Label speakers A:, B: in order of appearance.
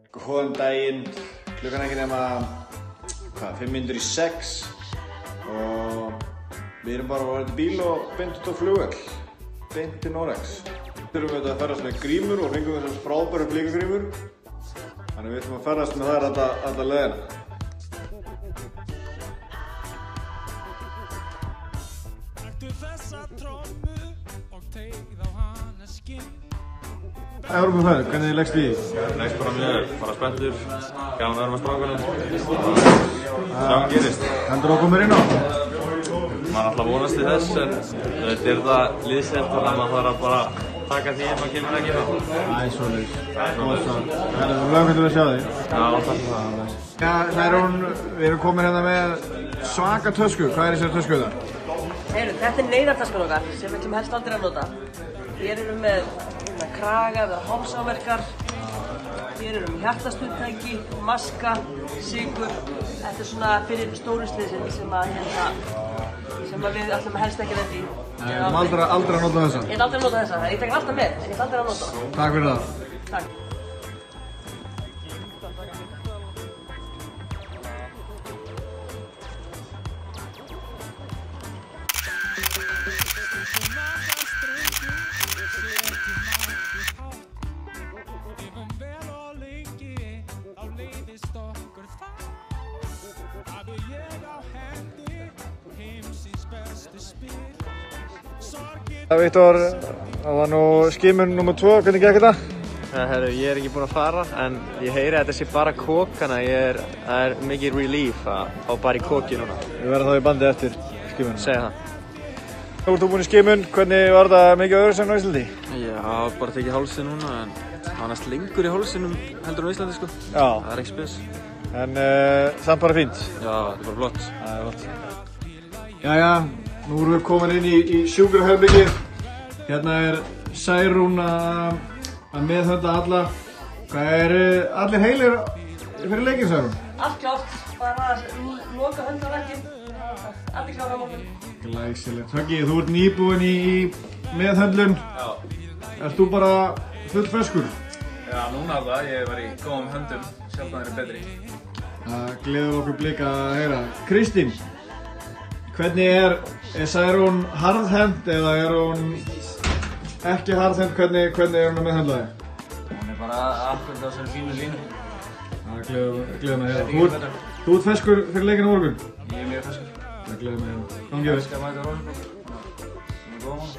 A: Góðan daginn, klukkan ekki nema 5:05 og við erum bara að vera til bíl og beint út á flugvöll, beint til Noregs. Við þurfum að ferðast með grímur og fengum þessar frábæru flíkagrímur, þannig við ætlum að ferðast með þær alla leiðina. Evrópufæri, hvernig leggst þið í?
B: Leggst bara mjög, bara spenntur, gaman að vera með strákunum. Sjá hvað gerist.
A: Heldur að koma inn á?
B: Maður er alltaf vonast til þess, en þetta er það liðsett og maður þarf að bara taka því ef maður kemur ekki með.
A: Æ, svoleiðis. Það er lögmyndur að sjá þig.
B: Já, takk fyrir það.
A: Já, Særún, við erum komin hérna með svaka tösku. Hvað er þessari tösku þetta?
C: Þetta er neyðartaskan okkar sem við ætlum helst aldrei að nota. Hér erum við með kraga eða hálsáverkar. Hér erum við hjartastuðtæki, maska, sykur. Þetta er svona fyrir stóru slysin sem við ætlum helst ekki að lenda í.
A: Nei, við ætlum aldrei að nota þessa.
C: Ég ætla aldrei að nota þessa. Ég tek alltaf með, en ég ætla aldrei að nota.
A: Takk fyrir það.
C: Takk.
A: Viktor, það var nú skimun nr. 2, hvernig gekk þetta?
D: Herru, ég er ekki búinn að fara, en ég heyri að þetta sé bara kók, þannig að það er mikið relief að fá bara í kóki núna.
A: Við verðum þá í bandi eftir skimun.
D: Segja það.
A: Nú ert þú búinn í skimun, hvernig var þetta mikið öðru sem á Íslandi?
D: Já, bara tekið hálsinn núna, en það var næst lengur í hálsinnum heldur en á Íslandi, sko.
A: Já.
D: Það er ekki spes.
A: En samt bara fínt?
D: Já, þetta er bara flott.
A: Það er flott. Jæja, nú erum við komin inn í sjúkraherbergið. Hérna er Særún að meðhöndla alla. Hvað allir heilir fyrir leikinn, Særún?
C: Allt klárt, bara að loka höndarverkin. Allir klára á morgun.
A: Glæsilegt. Höggi, þú ert nýbúinn í meðhöndlun.
B: Já.
A: Ert þú bara full ferskur?
B: Já, núna alltaf, ég var í góðum höndum, sjaldan er betri.
A: Það gleður okkur blika að heyra. Kristín, hvernig er Særún harðhent eða er hún ekki harðhent? Hvernig er hún að meðhöndla þig?
B: Hún er bara akkurat á þessari fínu línu.
A: Það gleður mig að heyra. Þú ert ferskur fyrir leikinn á morgun?
B: Ég er mjög ferskur.
A: Það gleður mig að heyra. Gangi vel.
B: Ég skal mæta Rósenborg. Það er góð mánu.